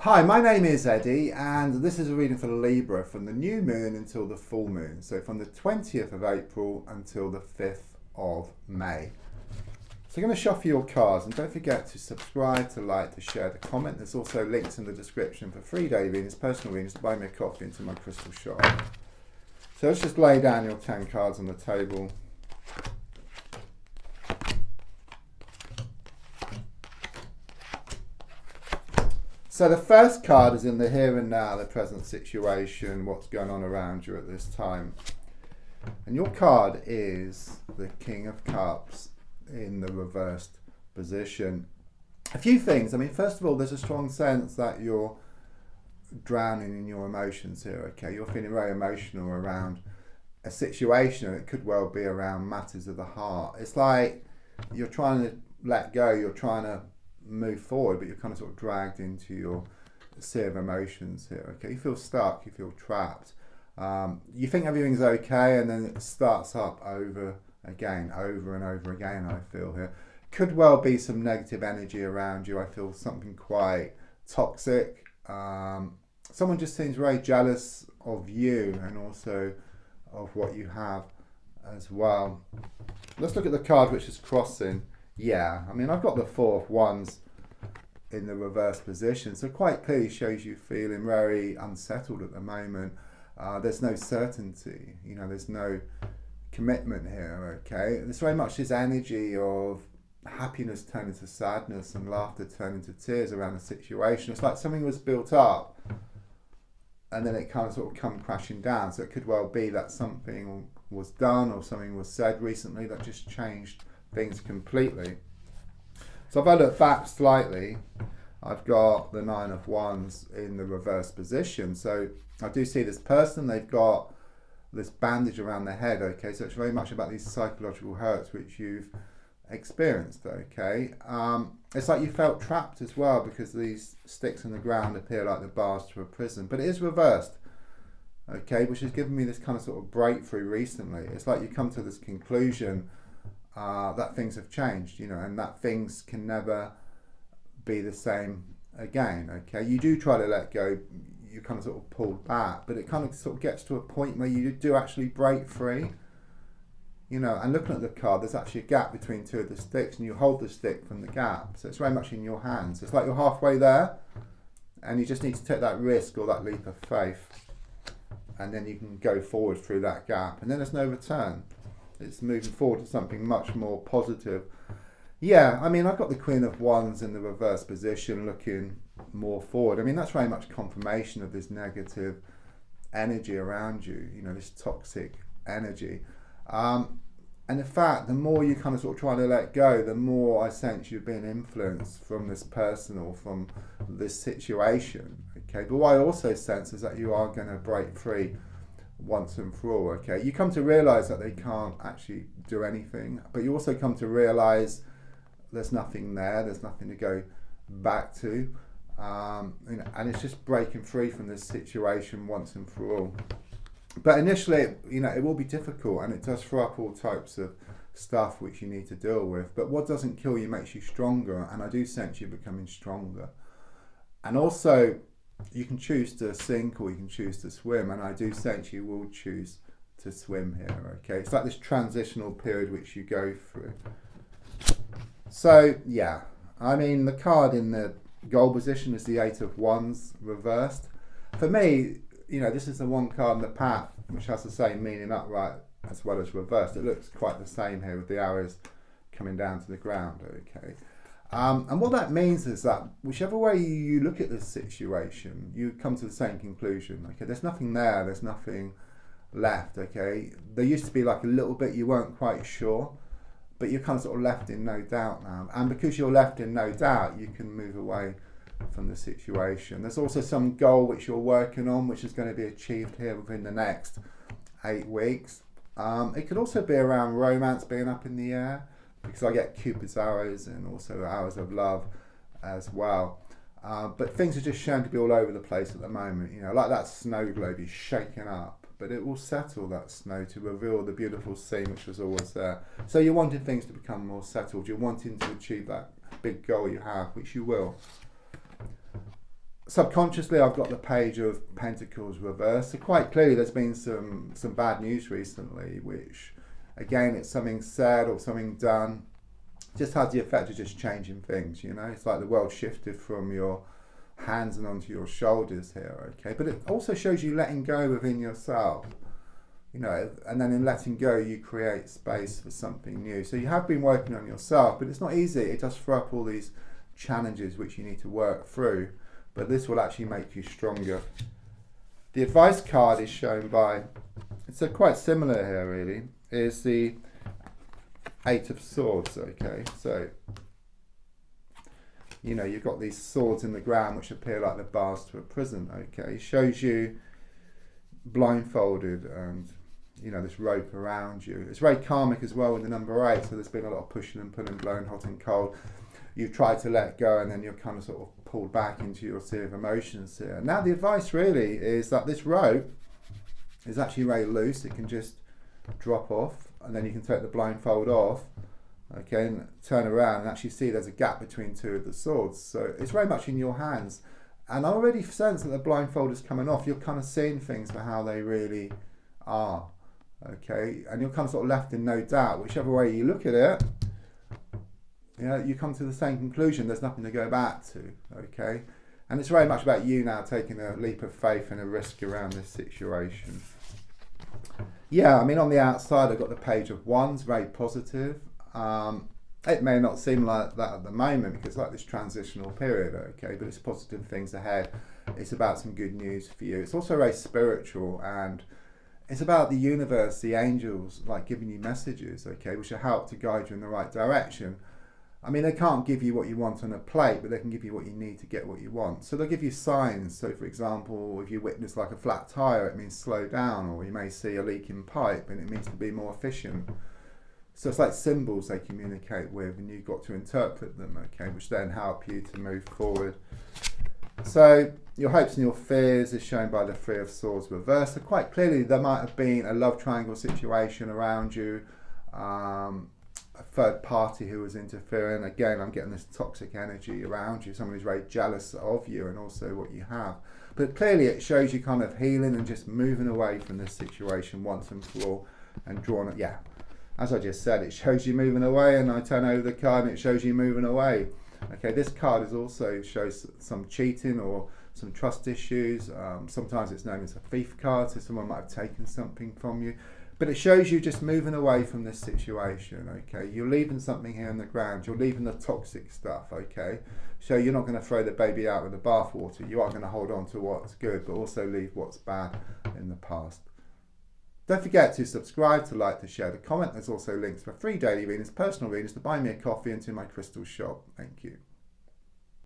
Hi, my name is Eddie, and this is a reading for Libra from the new moon until the full moon. So from the 20th of April until the 5th of May. So I'm going to shuffle your cards, and don't forget to subscribe, to like, to share, to comment. There's also links in the description for free day readings, personal readings, to buy me a coffee into my crystal shop. So let's just lay down your 10 cards on the table. So the first card is in the here and now, the present situation, what's going on around you at this time. And your card is the King of Cups in the reversed position. A few things. I mean, first of all, there's a strong sense that you're drowning in your emotions here, okay? You're feeling very emotional around a situation, and it could well be around matters of the heart. It's like you're trying to let go, you're trying to move forward, but you're kind of sort of dragged into your sea of emotions here, okay? You feel stuck, you feel trapped. You think everything's okay, and then it starts up over again, over and over again, I feel here. Could well be some negative energy around you. I feel something quite toxic. Someone just seems very jealous of you and also of what you have as well. Let's look at the card which is crossing. Yeah, I mean, I've got the Four of Wands in the reverse position, so quite clearly shows you feeling very unsettled at the moment. There's no certainty, you know, there's no commitment here, okay? There's very much this energy of happiness turning to sadness and laughter turning to tears around the situation. It's like something was built up and then it kind of sort of come crashing down. So it could well be that something was done or something was said recently that just changed things completely. So if I look back slightly, I've got the Nine of Wands in the reverse position. So I do see this person, they've got this bandage around their head, okay? So it's very much about these psychological hurts which you've experienced, okay? It's like you felt trapped as well because these sticks in the ground appear like the bars to a prison, but it is reversed, okay? Which has given me this kind of sort of breakthrough recently. It's like you come to this conclusion that things have changed, you know, and that things can never be the same again, okay? You do try to let go, you kind of sort of pull back, but it kind of sort of gets to a point where you do actually break free, you know. And looking at the card, there's actually a gap between two of the sticks, and you hold the stick from the gap, so it's very much in your hands. It's like you're halfway there, and you just need to take that risk or that leap of faith, and then you can go forward through that gap, and then there's no return. It's moving forward to something much more positive. Yeah, I mean, I've got the Queen of Wands in the reverse position looking more forward. I mean, that's very much confirmation of this negative energy around you, you know, this toxic energy. And in fact, the more you kind of sort of try to let go, the more I sense you're being influenced from this person or from this situation, okay? But what I also sense is that you are going to break free once and for all, okay? You come to realise that they can't actually do anything, but you also come to realise there's nothing there, there's nothing to go back to, you know, and it's just breaking free from this situation once and for all. But initially, you know, it will be difficult, and it does throw up all types of stuff which you need to deal with, but what doesn't kill you makes you stronger, and I do sense you becoming stronger. And also, you can choose to sink or you can choose to swim, and I do sense you will choose to swim here, okay? It's like this transitional period which you go through. So, yeah, I mean, the card in the goal position is the Eight of Wands reversed. For me, you know, this is the one card in the pack which has the same meaning upright as well as reversed. It looks quite the same here with the arrows coming down to the ground, okay? And what that means is that whichever way you look at this situation, you come to the same conclusion, okay? There's nothing there, there's nothing left, okay? There used to be like a little bit you weren't quite sure, but you're kind of sort of left in no doubt now. And because you're left in no doubt, you can move away from the situation. There's also some goal which you're working on, which is going to be achieved here within the next 8 weeks. It could also be around romance being up in the air, because I get Cupid's arrows and also arrows of love as well. But things are just shown to be all over the place at the moment. You know, like that snow globe is shaking up, but it will settle, that snow, to reveal the beautiful scene which was always there. So you're wanting things to become more settled. You're wanting to achieve that big goal you have, which you will. subconsciously, I've got the Page of Pentacles reversed. So quite clearly, there's been some bad news recently, which, again, it's something said or something done, just has the effect of just changing things. You know, it's like the world shifted from your hands and onto your shoulders here. Okay, but it also shows you letting go within yourself. You know, and then in letting go, you create space for something new. So you have been working on yourself, but it's not easy. It does throw up all these challenges which you need to work through. But this will actually make you stronger. The advice card is shown by, it's quite similar here really, is the Eight of Swords, okay? So, you know, you've got these swords in the ground which appear like the bars to a prison, okay? It shows you blindfolded and, you know, this rope around you. It's very karmic as well with the number 8, so there's been a lot of pushing and pulling, blowing hot and cold. You've tried to let go and then you're kind of sort of pulled back into your sea of emotions here. Now the advice really is that this rope is actually very loose. It can just drop off and then you can take the blindfold off, okay, and turn around and actually see there's a gap between two of the swords. So it's very much in your hands. And I already sense that the blindfold is coming off. You're kind of seeing things for how they really are, okay? And you're kind of sort of left in no doubt. Whichever way you look at it, you know, you come to the same conclusion. There's nothing to go back to, okay? And it's very much about you now taking a leap of faith and a risk around this situation. Yeah, I mean, on the outside, I've got the Page of Wands, very positive. It may not seem like that at the moment because it's like this transitional period, okay? But it's positive things ahead. It's about some good news for you. It's also very spiritual and it's about the universe, the angels, like giving you messages, okay, which will help to guide you in the right direction. I mean, they can't give you what you want on a plate, but they can give you what you need to get what you want. So they'll give you signs. So, for example, if you witness like a flat tyre, it means slow down, or you may see a leaking pipe, and it means to be more efficient. So it's like symbols they communicate with, and you've got to interpret them, okay, which then help you to move forward. So your hopes and your fears is shown by the Three of Swords reversed. So quite clearly there might have been a love triangle situation around you. A third party who was interfering. Again, I'm getting this toxic energy around you, someone who's very jealous of you and also what you have. But clearly it shows you kind of healing and just moving away from this situation once and for all and drawing it. Yeah, as I just said, it shows you moving away, and I turn over the card and it shows you moving away. Okay, this card is also shows some cheating or some trust issues. Sometimes it's known as a thief card, so someone might have taken something from you. But it shows you just moving away from this situation, okay? You're leaving something here on the ground. You're leaving the toxic stuff, okay? So you're not going to throw the baby out with the bathwater. You are going to hold on to what's good, but also leave what's bad in the past. Don't forget to subscribe, to like, to share, to comment. There's also links for free daily readings, personal readings, to buy me a coffee, and to my crystal shop. Thank you.